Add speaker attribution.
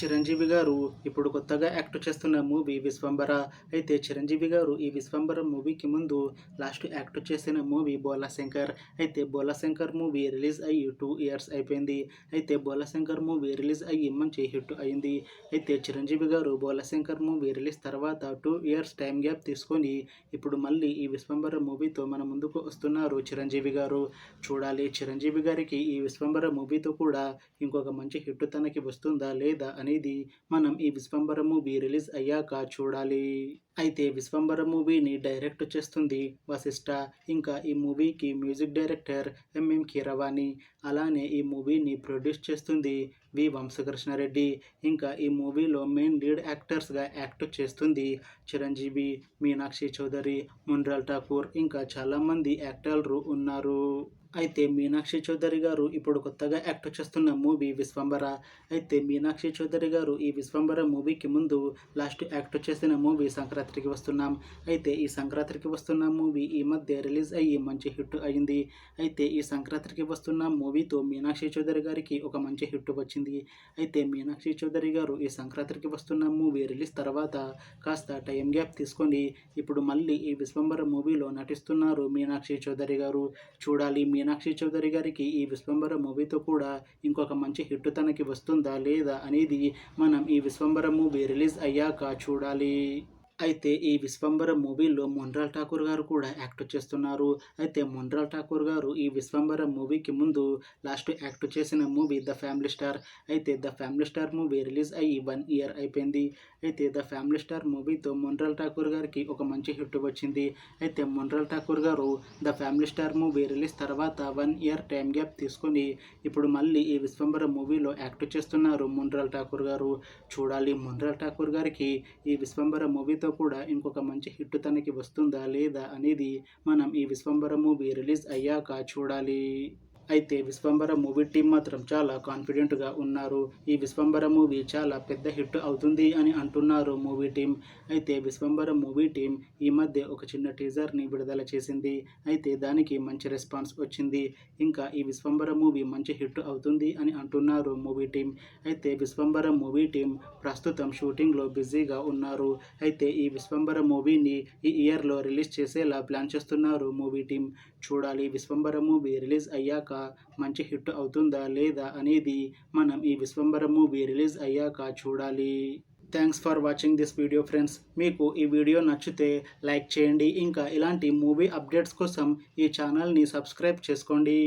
Speaker 1: చిరంజీవి గారు ఇప్పుడు కొత్తగా యాక్ట్ చేస్తున్న మూవీ 'విశ్వంబర'. అయితే చిరంజీవి గారు ఈ 'విశ్వంబర' మూవీకి ముందు లాస్ట్ యాక్ట్ చేసిన మూవీ 'బోలాశంకర్'. అయితే 'బోలాశంకర్' మూవీ రిలీజ్ అయ్యి 2 ఇయర్స్ అయిపోయింది. అయితే 'బోలాశంకర్' మూవీ రిలీజ్ అయ్యి మంచి హిట్ అయింది. అయితే చిరంజీవి గారు 'బోలాశంకర్' మూవీ రిలీజ్ తర్వాత 2 ఇయర్స్ టైం గ్యాప్ తీసుకొని ఇప్పుడు మళ్ళీ ఈ 'విశ్వంబర' మూవీతో మన ముందుకు వస్తున్నారు చిరంజీవి గారు. చూడాలి చిరంజీవి గారికి ఈ 'విశ్వంబర' మూవీతో కూడా ఇంకొక మంచి హిట్ తనకి వస్తుందా లేదా అనేది మనం ఈ 'విశ్వంబర' మూవీ రిలీజ్ అయ్యాక చూడాలి. అయితే 'విశ్వంబర' మూవీని డైరెక్ట్ చేస్తుంది వశిష్ఠ. ఇంకా ఈ మూవీకి మ్యూజిక్ డైరెక్టర్ ఎంఎం కీరవాణి. అలానే ఈ మూవీని ప్రొడ్యూస్ చేస్తుంది వి వంశకృష్ణారెడ్డి. ఇంకా ఈ మూవీలో మెయిన్ లీడ్ యాక్టర్స్గా యాక్ట్ చేస్తుంది చిరంజీవి, మీనాక్షి చౌదరి, మున్రాల్ ఠాకూర్ ఇంకా చాలామంది యాక్టర్లు ఉన్నారు. అయితే మీనాక్షి చౌదరి గారు ఇప్పుడు కొత్తగా యాక్ట్ చేస్తున్న మూవీ 'విశ్వంబర'. అయితే మీనాక్షి చౌదరి గారు ఈ 'విశ్వంబర' మూవీకి ముందు లాస్ట్ యాక్ట్ చేసిన మూవీ 'సంక్రాంతికి వస్తున్నాం'. అయితే ఈ 'సంక్రాంతికి వస్తున్నాం' మూవీ ఈ మధ్య రిలీజ్ అయ్యి మంచి హిట్ అయింది. అయితే ఈ 'సంక్రాంతికి వస్తున్నాం' మూవీతో మీనాక్షి చౌదరి గారికి ఒక మంచి హిట్ వచ్చింది. అయితే మీనాక్షి చౌదరి గారు ఈ 'సంక్రాంతికి వస్తున్నాం' మూవీ రిలీజ్ తర్వాత కాస్త టైం గ్యాప్ తీసుకొని ఇప్పుడు మళ్ళీ ఈ 'విశ్వంబర' మూవీలో నటిస్తున్నారు మీనాక్షి చౌదరి గారు. చూడాలి మీనాక్షి చౌదరి గారికి ఈ 'విశ్వంబర' మూవీతో కూడా ఇంకొక మంచి హిట్ తనకి వస్తుందా లేదా అనేది మనం ఈ 'విశ్వంబర' మూవీ రిలీజ్ అయ్యాక చూడాలి. అయితే ఈ 'విశ్వంబర' మూవీలో మున్రాల్ ఠాకూర్ గారు కూడా యాక్ట్ చేస్తున్నారు. అయితే మున్రాల్ ఠాకూర్ గారు ఈ 'విశ్వంబర' మూవీకి ముందు లాస్ట్ యాక్ట్ చేసిన మూవీ 'ద ఫ్యామిలీ స్టార్'. అయితే 'the family star' movie release అయ్యి 1 ఇయర్ అయిపోయింది. అయితే 'ద ఫ్యామిలీ స్టార్' మూవీతో మున్రాల్ ఠాకూర్ గారికి ఒక మంచి హిట్ వచ్చింది. అయితే మున్రాల్ ఠాకూర్ గారు 'the family star' movie release తర్వాత 1 ఇయర్ టైం గ్యాప్ తీసుకొని ఇప్పుడు మళ్ళీ ఈ 'విశ్వంబర' మూవీలో యాక్ట్ చేస్తున్నారు మున్రాల్ ఠాకూర్ గారు. చూడాలి మున్రాల్ ఠాకూర్ గారికి ఈ 'విశ్వంబర' మూవీతో కూడా ఇంకొక మంచి హిట్ తనకి వస్తుందా లేదా అనేది మనం ఈ 'విశ్వంబర' మూవీ రిలీజ్ అయ్యాక చూడాలి. అయితే 'విశ్వంబర' మూవీ టీం మాత్రం చాలా కాన్ఫిడెంట్గా ఉన్నారు. ఈ 'విశ్వంబర' మూవీ చాలా పెద్ద హిట్ అవుతుంది అని అంటున్నారు మూవీ టీం. అయితే 'విశ్వంబర' మూవీ టీం ఈ మధ్య ఒక చిన్న టీజర్ని విడుదల చేసింది. అయితే దానికి మంచి రెస్పాన్స్ వచ్చింది. ఇంకా ఈ 'విశ్వంబర' మూవీ మంచి హిట్ అవుతుంది అని అంటున్నారు మూవీ టీం. అయితే 'విశ్వంబర' మూవీ టీం ప్రస్తుతం షూటింగ్లో బిజీగా ఉన్నారు. అయితే ఈ 'విశ్వంబర' మూవీని ఈ ఇయర్లో రిలీజ్ చేసేలా ప్లాన్ చేస్తున్నారు మూవీ టీం. చూడాలి 'విశ్వంబర' మూవీ రిలీజ్ అయ్యాక మంచి హిట్ అవుతుందా లేదా అనేది మనం ఈ 'విశ్వంబర' మూవీ రిలీజ్ అయ్యాక చూడాలి. Thanks for watching this video friends. మీకు ఈ వీడియో నచ్చితే లైక్ చేయండి. ఇంకా ఇలాంటి మూవీ అప్డేట్స్ కోసం ఈ ఛానల్ని సబ్స్క్రైబ్ చేసుకోండి.